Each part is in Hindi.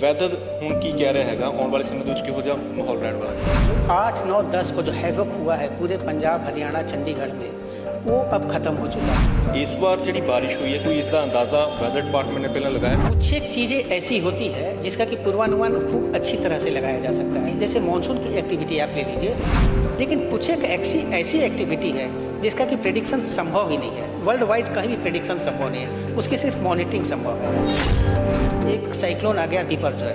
ਵੈਦਰ ਹੁਣ ਕੀ ਕਹਿ ਰਿਹਾ ਹੈਗਾ ਆਉਣ ਵਾਲੇ ਸਮੇਂ ਦੇ ਵਿੱਚ ਕਿਹੋ ਜਿਹਾ ਮਾਹੌਲ ਰਹਿਣ ਵਾਲਾ ਹੈ? 8, 9, 10 को जो हैवक हुआ है पूरे पंजाब, हरियाणा, चंडीगढ़ में, वो अब खत्म हो चुका है। इस बार ਜਿਹੜੀ ਬਾਰਿਸ਼ ਹੋਈ ਹੈ ਕੋਈ ਇਸ ਦਾ ਅੰਦਾਜ਼ਾ ਵੈਦਰ डिपार्टमेंट ने ਪਹਿਲਾਂ लगाया? कुछ एक चीज़ें ऐसी होती है जिसका कि पूर्वानुमान खूब अच्छी तरह से लगाया जा सकता है। जैसे मानसून की एक्टिविटी आप ले लीजिए, लेकिन कुछ एक ऐसी एक्टिविटी है जिसका कि प्रेडिक्शन संभव ही नहीं है। वर्ल्ड वाइज कहीं भी प्रेडिक्शन संभव नहीं है, उसकी सिर्फ मॉनिटरिंग संभव है। एक साइक्लोन आ गया बिपरजॉय,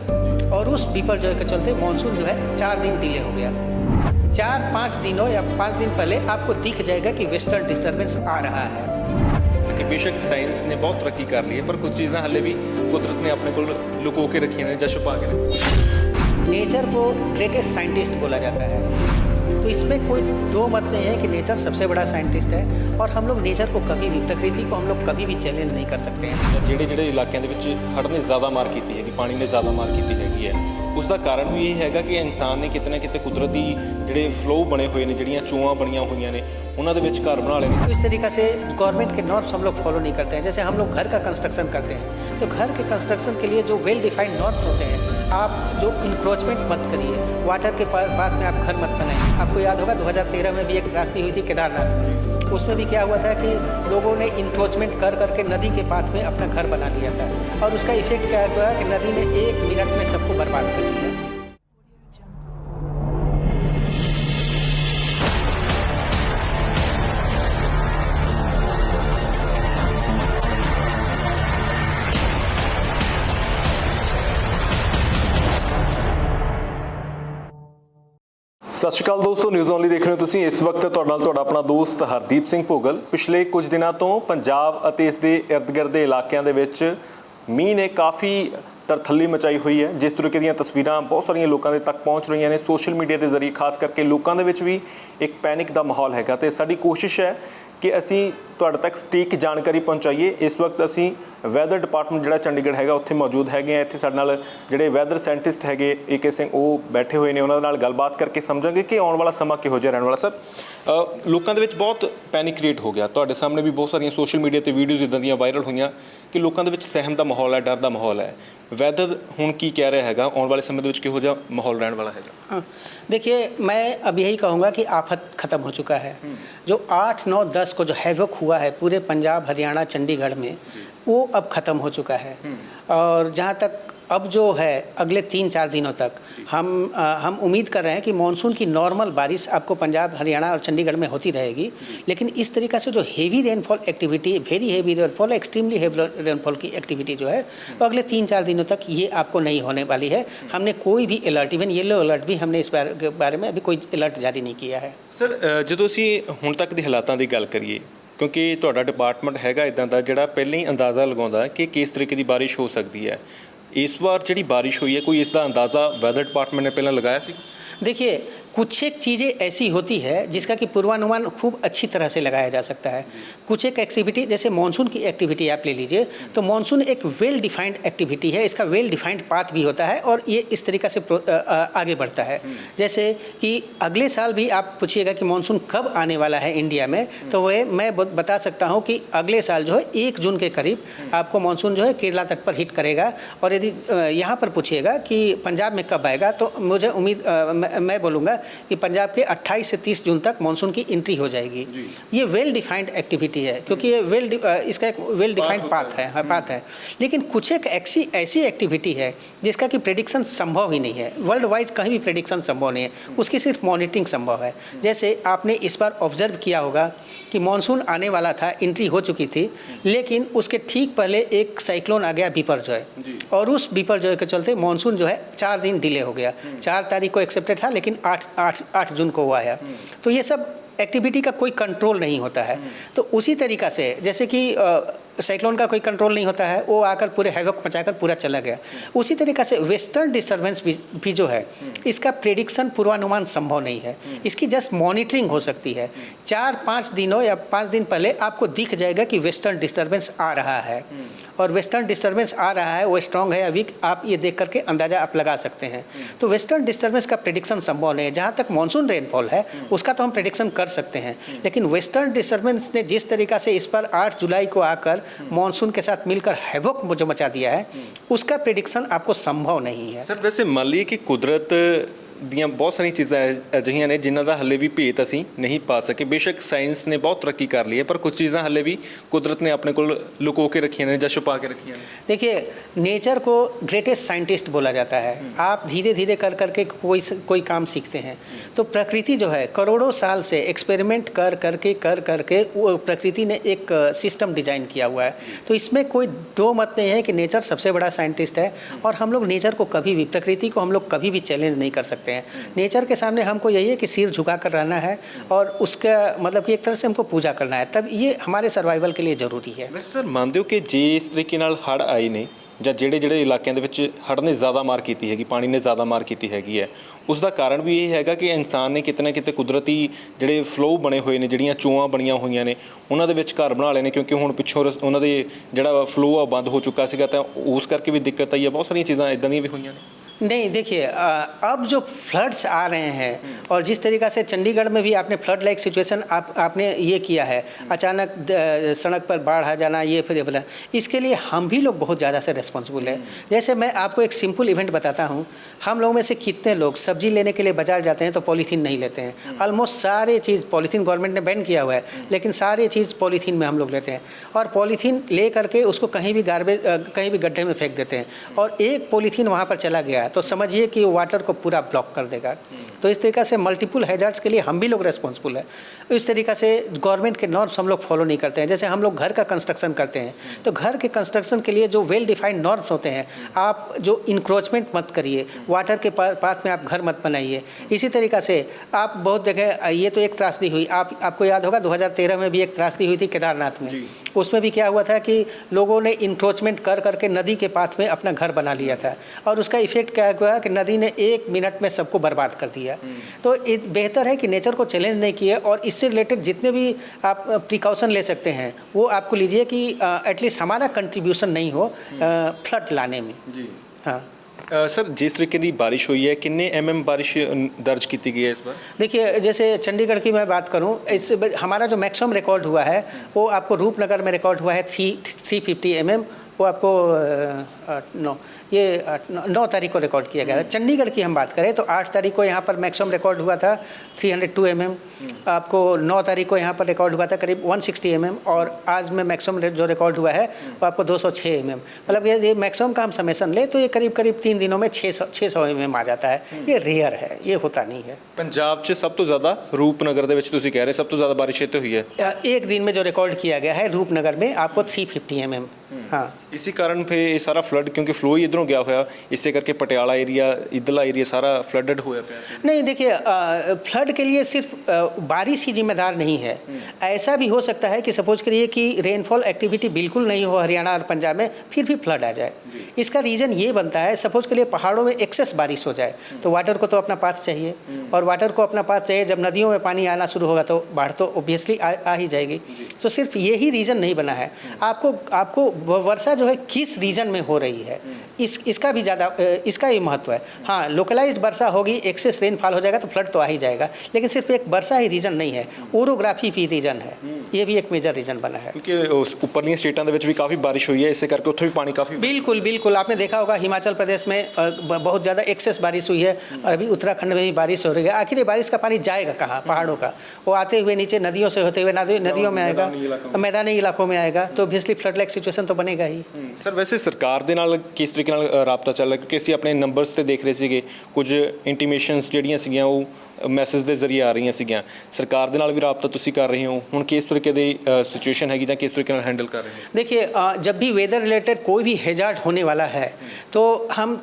और उस बिपरजॉय के चलते मानसून जो है 4 दिन डिले हो गया। 4-5 दिनों या 5 दिन पहले आपको दिख जाएगा कि वेस्टर्न डिस्टर्बेंस आ रहा है। कि बेशक साइंस ने बहुत तरक्की कर ली है पर कुछ चीज़ें हाले भी कुदरत ने अपने को लुको के रखी हैं या छुपा के रखी। नेचर को ग्रेटेस्ट साइंटिस्ट बोला जाता है, तो इसमें कोई दो मत नहीं है कि नेचर सबसे बड़ा साइंटिस्ट है, और हम लोग नेचर को कभी भी, प्रकृति को हम लोग कभी भी चैलेंज नहीं कर सकते हैं। ਜਿਹੜੇ ਇਲਾਕਿਆਂ ਦੇ ਵਿੱਚ ਹੜ੍ਹ ਨੇ ਜ਼ਿਆਦਾ ਮਾਰ ਕੀਤੀ ਹੈਗੀ, ਪਾਣੀ ਨੇ ਜ਼ਿਆਦਾ ਮਾਰ ਕੀਤੀ ਹੈਗੀ ਹੈ, ਉਸ ਦਾ ਕਾਰਨ ਵੀ ਇਹ ਹੈਗਾ ਕਿ ਇਨਸਾਨ ਨੇ ਕਿਤੇ ਨਾ ਕਿਤੇ ਕੁਦਰਤੀ ਜਿਹੜੇ ਫਲੋ ਬਣੇ ਹੋਏ ਨੇ, ਜਿਹੜੀਆਂ ਚੂਹਾਂ ਬਣੀਆਂ ਹੋਈਆਂ ਨੇ, ਉਹਨਾਂ ਦੇ ਵਿੱਚ घਰ बना लेने। इस तरीक़े से गवर्नमेंट के नॉर्म्स हम लोग फॉलो नहीं करते हैं। जैसे हम लोग घर का कंस्ट्रक्शन करते हैं, तो घर के कंस्ट्रक्शन के लिए जो वेल डिफाइंड नॉर्म्स होते हैं, आप जो इंक्रोचमेंट मत करिए, वाटर के पास में आप घर मत बनाइए। आपको याद होगा 2013 में भी एक त्रासदी हुई थी केदारनाथ में, उसमें भी क्या हुआ था कि लोगों ने इंक्रोचमेंट कर करके नदी के पास में अपना घर बना लिया था, और उसका इफेक्ट क्या हुआ कि नदी ने 1 मिनट में सबको बर्बाद कर दिया। ਸਤਿ ਸ਼੍ਰੀ ਅਕਾਲ ਦੋਸਤੋ, ਨਿਊਜ਼ ਓਨਲੀ ਦੇਖ ਰਹੇ ਹੋ ਤੁਸੀਂ। ਇਸ ਵਕਤ ਤੁਹਾਡੇ ਨਾਲ ਤੁਹਾਡਾ ਆਪਣਾ ਦੋਸਤ ਹਰਦੀਪ ਸਿੰਘ ਭੋਗਲ। ਪਿਛਲੇ ਕੁਝ ਦਿਨਾਂ ਤੋਂ ਪੰਜਾਬ ਅਤੇ ਇਸ ਦੇ ਇਰਦ ਗਿਰਦ ਦੇ ਇਲਾਕਿਆਂ ਦੇ ਵਿੱਚ ਮੀਂਹ ਨੇ ਕਾਫੀ ਤਰਥੱਲੀ ਮਚਾਈ ਹੋਈ ਹੈ, ਜਿਸ ਤਰੀਕੇ ਦੀਆਂ ਤਸਵੀਰਾਂ ਬਹੁਤ ਸਾਰੀਆਂ ਲੋਕਾਂ ਦੇ ਤੱਕ ਪਹੁੰਚ ਰਹੀਆਂ ਨੇ ਸੋਸ਼ਲ ਮੀਡੀਆ ਦੇ ਜ਼ਰੀਏ। ਖਾਸ ਕਰਕੇ ਲੋਕਾਂ ਦੇ ਵਿੱਚ ਵੀ ਇੱਕ ਪੈਨਿਕ ਦਾ ਮਾਹੌਲ ਹੈਗਾ, ਤੇ ਸਾਡੀ ਕੋਸ਼ਿਸ਼ ਹੈ ਕਿ ਅਸੀਂ ਤੁਹਾਡੇ ਤੱਕ ਸਟੀਕ ਜਾਣਕਾਰੀ ਪਹੁੰਚਾਈਏ। ਇਸ ਵਕਤ ਅਸੀਂ ਵੈਦਰ ਡਿਪਾਰਟਮੈਂਟ ਜਿਹੜਾ ਚੰਡੀਗੜ੍ਹ ਹੈਗਾ ਉੱਥੇ ਮੌਜੂਦ ਹੈਗੇ ਆ। ਇੱਥੇ ਸਾਡੇ ਨਾਲ ਜਿਹੜੇ ਵੈਦਰ ਸਾਇੰਟਿਸਟ ਹੈਗੇ ਏ.ਕੇ. ਸਿੰਘ, ਉਹ ਬੈਠੇ ਹੋਏ ਨੇ। ਉਹਨਾਂ ਨਾਲ ਗੱਲਬਾਤ ਕਰਕੇ ਸਮਝਾਂਗੇ ਕਿ ਆਉਣ ਵਾਲਾ ਸਮਾਂ ਕਿਹੋ ਜਿਹਾ ਰਹਿਣ ਵਾਲਾ। ਸਰ, ਲੋਕਾਂ ਦੇ ਵਿੱਚ ਬਹੁਤ ਪੈਨਿਕ ਕ੍ਰੀਏਟ ਹੋ ਗਿਆ। ਤੁਹਾਡੇ ਸਾਹਮਣੇ ਵੀ ਬਹੁਤ ਸਾਰੀਆਂ ਸੋਸ਼ਲ ਮੀਡੀਆ 'ਤੇ ਵੀਡੀਓਜ਼ ਇੱਦਾਂ ਦੀਆਂ ਵਾਇਰਲ ਹੋਈਆਂ ਕਿ ਲੋਕਾਂ ਦੇ ਵਿੱਚ ਸਹਿਮ ਦਾ ਮਾਹੌਲ ਹੈ, ਡਰ ਦਾ ਮਾਹੌਲ ਹੈ। ਵੈਦਰ ਹੁਣ ਕੀ ਕਹਿ ਰਿਹਾ ਹੈਗਾ ਆਉਣ ਵਾਲੇ ਸਮੇਂ ਦੇ ਵਿੱਚ ਕਿਹੋ ਜਿਹਾ ਮਾਹੌਲ ਰਹਿਣ ਵਾਲਾ ਹੈਗਾ? हाँ, देखिए, मैं अब यही कहूँगा कि आफत ख़त्म हो चुका है। जो 8, 9, 10 को जो हैवक हुआ है पूरे पंजाब, हरियाणा, चंडीगढ़ में, वो अब ख़त्म हो चुका है। और जहाँ तक अब जो है अगले 3-4 दिनों तक हम उम्मीद कर रहे हैं कि मानसून की नॉर्मल बारिश आपको पंजाब, हरियाणा और चंडीगढ़ में होती रहेगी। लेकिन इस तरीक़ा से जो heavy rainfall activity, very heavy rainfall, extremely heavy rainfall की एक्टिविटी जो है वो अगले 3-4 दिनों तक ये आपको नहीं होने वाली है। हमने कोई भी अलर्ट, इवन येलो अलर्ट भी हमने इस बारे में अभी कोई अलर्ट जारी नहीं किया है। ਸਰ, ਜਦੋਂ ਅਸੀਂ ਹੁਣ ਤੱਕ ਦੇ ਹਾਲਾਤਾਂ ਦੀ ਗੱਲ ਕਰੀਏ, ਕਿਉਂਕਿ ਤੁਹਾਡਾ ਡਿਪਾਰਟਮੈਂਟ ਹੈਗਾ ਇੱਦਾਂ ਦਾ ਜਿਹੜਾ ਪਹਿਲਾਂ ਹੀ ਅੰਦਾਜ਼ਾ ਲਗਾਉਂਦਾ ਕਿ ਕਿਸ ਤਰੀਕੇ ਦੀ ਬਾਰਿਸ਼ ਹੋ ਸਕਦੀ ਹੈ, ਇਸ ਵਾਰ ਜਿਹੜੀ ਬਾਰਿਸ਼ ਹੋਈ ਹੈ ਕੋਈ ਇਸ ਦਾ ਅੰਦਾਜ਼ਾ ਵੈਦਰ ਡਿਪਾਰਟਮੈਂਟ ਨੇ ਪਹਿਲਾਂ ਲਗਾਇਆ ਸੀ? देखिए, कुछ एक चीज़ें ऐसी होती है जिसका कि पूर्वानुमान खूब अच्छी तरह से लगाया जा सकता है। कुछ एक एक्टिविटी, जैसे मानसून की एक्टिविटी आप ले लीजिए, तो मानसून एक वेल डिफाइंड एक्टिविटी है, इसका वेल डिफाइंड पाथ भी होता है, और ये इस तरीक़ा से आगे बढ़ता है। जैसे कि अगले साल भी आप पूछिएगा कि मानसून कब आने वाला है इंडिया में, तो वह मैं बता सकता हूँ कि अगले साल जो है 1 जून के करीब आपको मानसून जो है केरला तट पर हिट करेगा। और यदि यहाँ पर पूछिएगा कि पंजाब में कब आएगा, तो मुझे उम्मीद, मैं बोलूँगा कि पंजाब के 28 से 30 जून तक मानसून की एंट्री हो जाएगी। ये वेल डिफाइंड एक्टिविटी है, क्योंकि ये इसका एक वेल डिफाइंड पाथ है। लेकिन कुछ एक ऐसी एक्टिविटी है जिसका कि प्रेडिक्शन संभव ही नहीं है। वर्ल्ड वाइज कहीं भी प्रेडिक्शन संभव नहीं है, उसकी सिर्फ मॉनिटरिंग संभव है। जैसे आपने इस बार ऑब्जर्व किया होगा कि मानसून आने वाला था, एंट्री हो चुकी थी, लेकिन उसके ठीक पहले एक साइक्लोन आ गया बिपरजॉय, और उस बिपरजॉय के चलते मानसून जो है 4 दिन डिले हो गया। 4 तारीख को एक्सेप्टेड था, लेकिन 8 जून को हुआ है। तो ये सब एक्टिविटी का कोई कंट्रोल नहीं होता है। तो उसी तरीक़ा से जैसे कि साइक्लोन का कोई कंट्रोल नहीं होता है, वो आकर पूरे हैवक मचाकर पूरा चला गया। उसी तरीक़ा से वेस्टर्न डिस्टर्बेंस भी जो है, इसका प्रेडिक्शन, पूर्वानुमान संभव नहीं है। इसकी जस्ट मॉनिटरिंग हो सकती है। 4-5 दिनों या 5 दिन पहले आपको दिख जाएगा कि वेस्टर्न डिस्टर्बेंस आ रहा है, और वेस्टर्न डिस्टर्बेंस आ रहा है, वो स्ट्रॉन्ग है या वीक, आप ये देख करके अंदाज़ा आप लगा सकते हैं। तो वेस्टर्न डिस्टर्बेंस का प्रेडिक्शन संभव नहीं है। जहाँ तक मानसून रेनफॉल है उसका तो हम प्रेडिक्शन कर सकते हैं, लेकिन वेस्टर्न डिस्टर्बेंस ने जिस तरीक़ा से इस पर 8 जुलाई को आकर मॉनसून के साथ मिलकर हैवोक जो मचा दिया है, उसका प्रेडिक्शन आपको संभव नहीं है। ਸਰ ਵੈਸੇ ਮੰਨ ਲਈਏ ਕਿ ਕੁਦਰਤ ਦੀਆਂ ਬਹੁਤ ਸਾਰੀਆਂ ਚੀਜ਼ਾਂ ਅਜਿਹੀਆਂ ਨੇ ਜਿਨ੍ਹਾਂ ਦਾ ਹੱਲੇ ਵੀ ਭੇਤ ਅਸੀਂ ਨਹੀਂ ਪਾ ਸਕੇ। ਬੇਸ਼ੱਕ ਸਾਇੰਸ ਨੇ ਬਹੁਤ ਤਰੱਕੀ ਕਰ ਲਈ ਹੈ, ਪਰ ਕੁਝ ਚੀਜ਼ਾਂ ਹੱਲੇ ਵੀ ਕੁਦਰਤ ਨੇ ਆਪਣੇ ਕੋਲ ਲੁਕੋ ਕੇ ਰੱਖੀਆਂ ਨੇ ਜਾਂ ਛੁਪਾ ਕੇ ਰੱਖੀਆਂ ਨੇ। देखिए, नेचर को ग्रेटेस्ट साइंटिस्ट बोला जाता है। आप धीरे धीरे कर करके कोई काम सीखते हैं, तो प्रकृति जो है करोड़ों साल से एक्सपेरिमेंट कर करके वो प्रकृति ने एक सिस्टम डिजाइन किया हुआ है। तो इसमें कोई दो मत नहीं है कि नेचर सबसे बड़ा साइंटिस्ट है, और हम लोग नेचर को कभी भी, प्रकृति को हम लोग कभी भी चैलेंज नहीं कर सकते हैं। नेचर के सामने हमको यही है कि सिर झुका कर रहना है, और उसका मतलब कि एक तरह से हमको पूजा करना है, तब ये हमारे सर्वाइवल के लिए ज़रूरी है। ਵੈਸੇ ਸਰ ਮੰਨਦੇ ਹੋ ਕਿ ਜੇ ਇਸ ਤਰੀਕੇ ਨਾਲ ਹੜ੍ਹ ਆਏ ਨੇ ਜਾਂ ਜਿਹੜੇ ਇਲਾਕਿਆਂ ਦੇ ਵਿੱਚ ਹੜ੍ਹ ਨੇ ਜ਼ਿਆਦਾ ਮਾਰ ਕੀਤੀ ਹੈਗੀ, ਪਾਣੀ ਨੇ ਜ਼ਿਆਦਾ ਮਾਰ ਕੀਤੀ ਹੈਗੀ ਹੈ, ਉਸ ਦਾ ਕਾਰਨ ਵੀ ਇਹ ਹੈਗਾ ਕਿ ਇਨਸਾਨ ਨੇ ਕਿਤੇ ਨਾ ਕਿਤੇ ਕੁਦਰਤੀ ਜਿਹੜੇ ਫਲੋ ਬਣੇ ਹੋਏ ਨੇ, ਜਿਹੜੀਆਂ ਚੋਆਂ ਬਣੀਆਂ ਹੋਈਆਂ ਨੇ, ਉਹਨਾਂ ਦੇ ਵਿੱਚ ਘਰ ਬਣਾ ਲਏ ਨੇ, ਕਿਉਂਕਿ ਹੁਣ ਪਿੱਛੋਂ ਉਹਨਾਂ ਦੇ ਜਿਹੜਾ ਫਲੋ ਆ ਬੰਦ ਹੋ ਚੁੱਕਾ ਸੀਗਾ, ਤਾਂ ਉਸ ਕਰਕੇ ਵੀ ਦਿੱਕਤ ਆਈ ਹੈ। ਬਹੁਤ ਸਾਰੀਆਂ ਚੀਜ਼ਾਂ ਇੱਦਾਂ ਦੀਆਂ ਵੀ ਹੋਈਆਂ ਨੇ। नहीं, देखिए, अब जो फ्लड्स आ रहे हैं, और जिस तरीक़ा से चंडीगढ़ में भी आपने फ्लड लाइक सिचुएशन आपने ये किया है, अचानक सड़क पर बाढ़ आ जाना, ये फिर बोला, इसके लिए हम भी लोग बहुत ज़्यादा से रिस्पॉन्सिबल है। जैसे मैं आपको एक सिंपल इवेंट बताता हूँ। हम लोगों में से कितने लोग सब्जी लेने के लिए बाजार जाते हैं तो पॉलीथीन नहीं लेते हैं। ऑलमोस्ट सारे चीज़ पॉलीथीन गवर्नमेंट ने बैन किया हुआ है, लेकिन सारे चीज़ पॉलीथीन में हम लोग लेते हैं, और पॉलीथीन ले करके उसको कहीं भी गार्बेज, कहीं भी गड्ढे में फेंक देते हैं, और एक पॉलीथीन वहाँ पर चला गया तो समझिए कि वाटर को पूरा ब्लॉक कर देगा। तो इस तरीक़ा से मल्टीपल हैजार्ड्स के लिए हम भी लोग रिस्पॉन्सिबल है। इस तरीक़ा से गवर्नमेंट के नॉर्म्स हम लोग फॉलो नहीं करते हैं। जैसे हम लोग घर का कंस्ट्रक्शन करते हैं, तो घर के कंस्ट्रक्शन के लिए जो वेल डिफाइंड नॉर्म्स होते हैं, आप जो इंक्रोचमेंट मत करिए, वाटर के पाथ में आप घर मत बनाइए। इसी तरीक़ा से आप बहुत जगह, ये तो एक त्रासदी हुई, आपको याद होगा 2013 में भी एक त्रासदी हुई थी केदारनाथ में। उसमें भी क्या हुआ था कि लोगों ने इंक्रोचमेंट कर करके नदी के पाथ में अपना घर बना लिया था, और उसका इफेक्ट क्या हुआ कि नदी ने 1 मिनट में सबको बर्बाद कर दिया। तो बेहतर है कि नेचर को चैलेंज नहीं किए, और इससे रिलेटेड जितने भी आप प्रिकॉशन ले सकते हैं वो आपको लीजिए कि एटलीस्ट हमारा कंट्रीब्यूशन नहीं हो फ्लड लाने में। जी हाँ सर, जिस तरीके की बारिश हुई है, कितने mm बारिश दर्ज की गई है इस बार? देखिए, जैसे चंडीगढ़ की मैं बात करूं, इससे हमारा जो मैक्सिमम रिकॉर्ड हुआ है वो आपको रूपनगर में रिकॉर्ड हुआ है 350 mm। वो आपको 9 तारीख को रिकॉर्ड किया गया था। चंडीगढ़ की हम बात करें तो 8 तारीख को यहाँ पर मैक्सिमम रिकॉर्ड हुआ था 302 mm। आपको 9 तारीख को यहाँ पर रिकॉर्ड हुआ था करीब 160 mm, और आज में मैक्सिमम जो रिकॉर्ड हुआ है वो आपको 206 mm। मतलब ये मैक्सिमम का हम समेसन ले तो ये करीब 3 दिनों में 600 mm आ जाता है। ये रेयर है, ये होता नहीं है। पंजाब 'ਚ ਸਭ ਤੋਂ ਜ਼ਿਆਦਾ ਰੂਪਨਗਰ ਦੇ ਵਿੱਚ ਤੁਸੀਂ ਕਹਿ ਰਹੇ ਸਭ ਤੋਂ ਜ਼ਿਆਦਾ ਬਾਰਿਸ਼ ਇੱਥੇ ਹੋਈ ਹੈ। एक दिन में जो रिकॉर्ड किया गया है रूपनगर में आपको 350 mm। हाँ, इसी कारण फिर ये सारा फ्लड, क्योंकि फ्लो ही इधरों गया हुआ, इसे करके पटियाला एरिया, इधरला एरिया सारा फ्लडेड हुआ पे। नहीं, देखिए, फ्लड के लिए सिर्फ बारिश ही जिम्मेदार नहीं है। ऐसा भी हो सकता है कि सपोज करिए कि रेनफॉल एक्टिविटी बिल्कुल नहीं हो हरियाणा और पंजाब में, फिर भी फ्लड आ जाए। इसका रीज़न ये बनता है, सपोज करिए पहाड़ों में एक्सेस बारिश हो जाए तो वाटर को तो अपना पाथ चाहिए, और वाटर को अपना पाथ चाहिए। जब नदियों में पानी आना शुरू होगा तो बाढ़ तो ऑब्वियसली आ ही जाएगी। तो सिर्फ यही रीज़न नहीं बना है। आपको वर्षा जो है किस रीजन में हो रही है, इसका भी ज़्यादा, इसका ही महत्व है। हाँ, लोकलाइज्ड वर्षा होगी, एक्सेस रेनफॉल हो जाएगा तो फ्लड तो आ ही जाएगा, लेकिन सिर्फ एक वर्षा ही रीजन नहीं है, ओरोग्राफी भी रीजन है। ये भी एक मेजर रीजन बना है, क्योंकि उस ऊपरली स्टेटों में भी काफ़ी बारिश हुई है, इससे करके उत्थे भी पानी काफ़ी। बिल्कुल बिल्कुल, आपने देखा होगा हिमाचल प्रदेश में बहुत ज़्यादा एक्सेस बारिश हुई है, और अभी उत्तराखंड में भी बारिश हो रही है। आखिर ये बारिश का पानी जाएगा कहाँ? पहाड़ों का, वो आते हुए नीचे नदियों से होते हुए नदियों में आएगा, मैदानी इलाकों में आएगा, तो ऑब्वियसली फ्लड लाइक सिचुएशन तो बनेगा ही। ਸਰ, ਵੈਸੇ ਸਰਕਾਰ ਦੇ ਨਾਲ ਕਿਸ ਤਰੀਕੇ ਨਾਲ ਰਾਬਤਾ ਚੱਲ ਰਿਹਾ? ਕਿਉਂਕਿ ਅਸੀਂ ਆਪਣੇ ਨੰਬਰਸ ਤੇ ਦੇਖ ਰਹੇ ਸੀਗੇ ਕੁਝ ਇੰਟੀਮੇਸ਼ਨਸ ਜਿਹੜੀਆਂ ਸੀਗੀਆਂ ਉਹ ਮੈਸੇਜ ਦੇ ਜ਼ਰੀਏ ਆ ਰਹੀਆਂ ਸੀਗੀਆਂ। ਸਰਕਾਰ ਦੇ ਨਾਲ ਵੀ ਰਾਬਤਾ ਤੁਸੀਂ ਕਰ ਰਹੇ ਹੋ, ਹੁਣ ਕਿਸ ਤਰੀਕੇ ਦੀ ਸਿਚੁਏਸ਼ਨ ਹੈਗੀ ਜਾਂ ਕਿਸ ਤਰੀਕੇ ਨਾਲ हैंडल कर रहे हैं? देखिए, जब भी वेदर रिलेटेड कोई भी हैजार्ड होने वाला है तो हम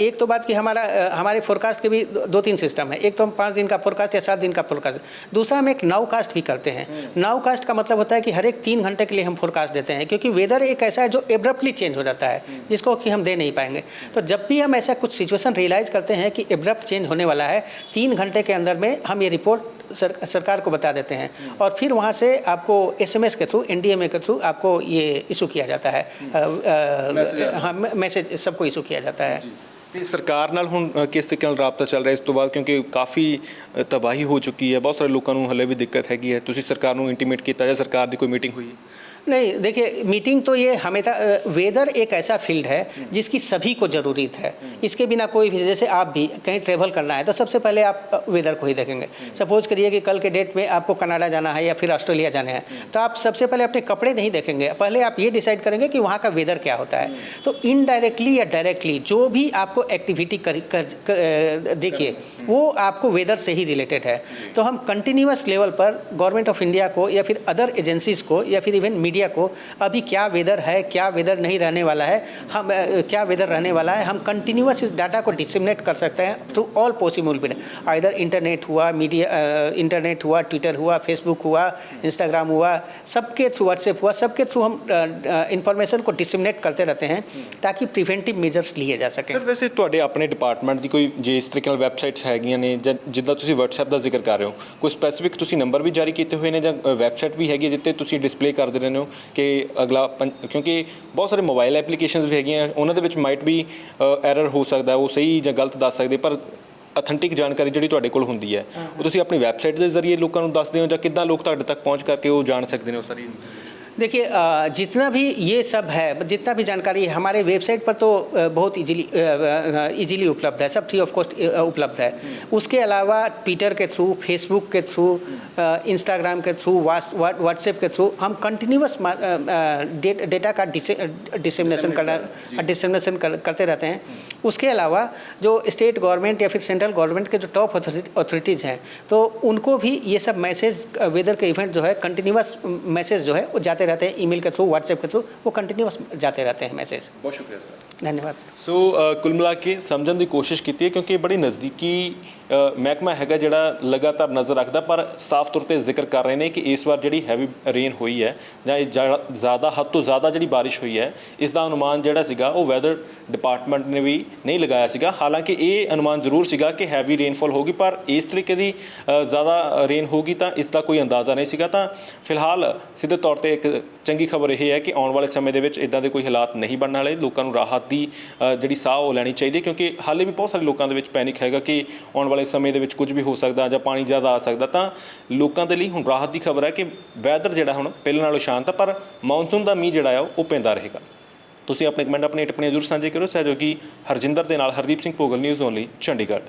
एक तो बात कि हमारे फोरकास्ट के भी 2-3 सिस्टम है। एक तो हम 5 दिन का फोरकास्ट या 7 दिन का फोरकास्ट, दूसरा हम एक नाउ कास्ट भी करते हैं। नाउ कास्ट का मतलब होता है कि हर एक 3 घंटे के लिए हम फोरकास्ट देते हैं, क्योंकि वेदर एक ऐसा है जो एब्रप्टली चेंज हो जाता है, जिसको कि हम दे नहीं पाएंगे। तो जब भी हम ऐसा कुछ सिचुएशन रियलाइज़ करते हैं कि एब्रप्ट चेंज होने वाला है, 3 घंटे के अंदर में हम ये रिपोर्ट सरकार को बता देते हैं, और फिर वहाँ से आपको SMS के थ्रू, NDMA के थ्रू आपको ये इशू किया जाता है, हाँ, मैसेज सबको इशू किया जाता है। ਤੇ ਸਰਕਾਰ ਨਾਲ ਹੁਣ ਕਿਸ ਤਰੀਕੇ ਨਾਲ ਰਾਬਤਾ ਚੱਲ ਰਿਹਾ ਇਸ ਤੋਂ ਬਾਅਦ, ਕਿਉਂਕਿ ਕਾਫੀ ਤਬਾਹੀ ਹੋ ਚੁੱਕੀ ਹੈ, ਬਹੁਤ ਸਾਰੇ ਲੋਕਾਂ ਨੂੰ ਹਲੇ ਵੀ ਦਿੱਕਤ ਹੈਗੀ ਹੈ? ਤੁਸੀਂ ਸਰਕਾਰ ਨੂੰ ਇੰਟੀਮੇਟ ਕੀਤਾ ਜਾਂ ਸਰਕਾਰ ਦੀ ਕੋਈ ਮੀਟਿੰਗ ਹੋਈ ਹੈ? नहीं, देखिए मीटिंग तो ये हमेशा वेदर एक ऐसा फील्ड है जिसकी सभी को ज़रूरत है। इसके बिना कोई भी, जैसे आप भी कहीं ट्रैवल करना है तो सबसे पहले आप वेदर को ही देखेंगे। सपोज करिए कि कल के डेट में आपको कनाडा जाना है या फिर ऑस्ट्रेलिया जाना है, तो आप सबसे पहले अपने कपड़े नहीं देखेंगे, पहले आप ये डिसाइड करेंगे कि वहाँ का वेदर क्या होता है। तो इनडायरेक्टली या डायरेक्टली जो भी आपको एक्टिविटी देखिए वो आपको वेदर से ही रिलेटेड है। तो हम कंटिन्यूअस लेवल पर गवर्नमेंट ऑफ इंडिया को या फिर अदर एजेंसीज़ को या फिर इवन मीडिया को अभी क्या वेदर है, क्या वेदर नहीं रहने वाला है, हम क्या वेदर रहने वाला है, हम कंटिन्यूअस इस डाटा को डिसमिनेट कर सकते हैं through all possible media. Either internet हुआ, इंटरनेट हुआ, ट्विटर हुआ, फेसबुक हुआ, इंस्टाग्राम हुआ, सबके थ्रू, व्हाट्सएप हुआ, सबके थ्रू हम इंफॉर्मेशन को डिसमिनेट करते रहते हैं ताकि प्रिवेंटिव मेजर्स लिए जा सकें। सर वैसे ਤੁਹਾਡੇ ਆਪਣੇ ਡਿਪਾਰਟਮੈਂਟ ਦੀ ਕੋਈ ਜੇ ਇਸ ਤਰੀਕੇ ਨਾਲ ਵੈਬਸਾਈਟਸ ਹੈਗੀਆਂ ਨੇ ਜਾਂ ਜਿੱਦਾਂ ਤੁਸੀਂ WhatsApp ਦਾ ਜ਼ਿਕਰ ਕਰ ਰਹੇ ਹੋ, ਕੋਈ ਸਪੈਸੀਫਿਕ ਤੁਸੀਂ ਨੰਬਰ ਵੀ ਜਾਰੀ ਕੀਤੇ ਹੋਏ ਨੇ ਜਾਂ ਵੈਬਸਾਈਟ ਵੀ ਹੈਗੀ ਜਿੱਤੇ ਤੁਸੀਂ ਡਿਸਪਲੇ ਕਰਦੇ ਰਹਿੰਦੇ ਹੋ ਕਿ ਅਗਲਾ ਕਿਉਂਕਿ ਬਹੁਤ ਸਾਰੇ ਮੋਬਾਈਲ ਐਪਲੀਕੇਸ਼ਨਸ ਵੀ ਹੈਗੀਆਂ, ਉਹਨਾਂ ਦੇ ਵਿੱਚ ਮਾਈਟ ਵੀ ਐਰਰ ਹੋ ਸਕਦਾ, ਉਹ ਸਹੀ ਜਾਂ ਗਲਤ ਦੱਸ ਸਕਦੇ, ਪਰ ਅਥੈਂਟਿਕ ਜਾਣਕਾਰੀ ਜਿਹੜੀ ਤੁਹਾਡੇ ਕੋਲ ਹੁੰਦੀ ਹੈ ਉਹ ਤੁਸੀਂ ਆਪਣੀ ਵੈਬਸਾਈਟ ਦੇ ਜ਼ਰੀਏ ਲੋਕਾਂ ਨੂੰ ਦੱਸਦੇ ਹੋ ਜਾਂ ਕਿੱਦਾਂ ਲੋਕ ਤੁਹਾਡੇ ਤੱਕ ਪਹੁੰਚ ਕਰਕੇ ਉਹ ਜਾਣ ਸਕਦੇ ਨੇ ਉਹ ਸਾਰੀ? देखिए जितना भी ये सब है, जितना भी जानकारी है हमारे वेबसाइट पर तो बहुत इजीली उपलब्ध है, सब फ्री ऑफ कॉस्ट उपलब्ध है। उसके अलावा ट्विटर के थ्रू, फेसबुक के थ्रू, इंस्टाग्राम के थ्रू, व्हाट्सएप के थ्रू हम कंटिन्यूअस डेटा का डिसमिनेशन करते रहते हैं। उसके अलावा जो स्टेट गवर्नमेंट या फिर सेंट्रल गवर्नमेंट के जो टॉप अथॉरिटीज़ हैं तो उनको भी ये सब मैसेज, वेदर के इवेंट जो है कंटिन्यूअस मैसेज जो है वो जाते रहते हैं, ईमेल के थ्रू, व्हाट्सएप के थ्रू, वो कंटिन्यूअस जाते रहते हैं मैसेज। बहुत शुक्रिया सर, धन्यवाद। सो कुल मिला के समझण की कोशिश की है क्योंकि बड़ी नज़दीकी महकमा है जिहड़ा लगातार नज़र रखता, पर साफ तौर पर जिक्र कर रहे हैं कि इस बार जी हैवी रेन हुई है ਜਾਂ ज़्यादा हद तो ज़्यादा जी बारिश हुई है, इसका अनुमान जोड़ा सीगा वो वैदर डिपार्टमेंट ने भी नहीं लगाया सीगा। हालांकि ये अनुमान जरूर सीगा कि हैवी रेनफॉल होगी, पर इस तरीके की ज़्यादा रेन होगी तो इसका कोई अंदाज़ा नहीं सीगा। तो फिलहाल सीधे तौर पर एक चंगी खबर यह है कि आने वाले समय के इदां दे कोई हालात नहीं बनने वाले, लोगों को राहत की जी साह वो लैनी चाहिए क्योंकि हाले भी बहुत सारे लोगों के पैनिक है कि आने वाले समय के कुछ भी हो सकता या पानी ज़्यादा आ सकता। तो लोगों के लिए हुण राहत की खबर है कि वैदर जिहड़ा हुण पहले नालों शांत है, पर मॉनसून का मीह जिहड़ा वो पैंदा रहेगा। तुसीं अपने कमेंट, अपनी टिप्पणियां जरूर साझे करो। सहयोगी हरजिंदर दे नाल हरदीप सिंह भोगल, न्यूज़ ओनली, चंडीगढ़।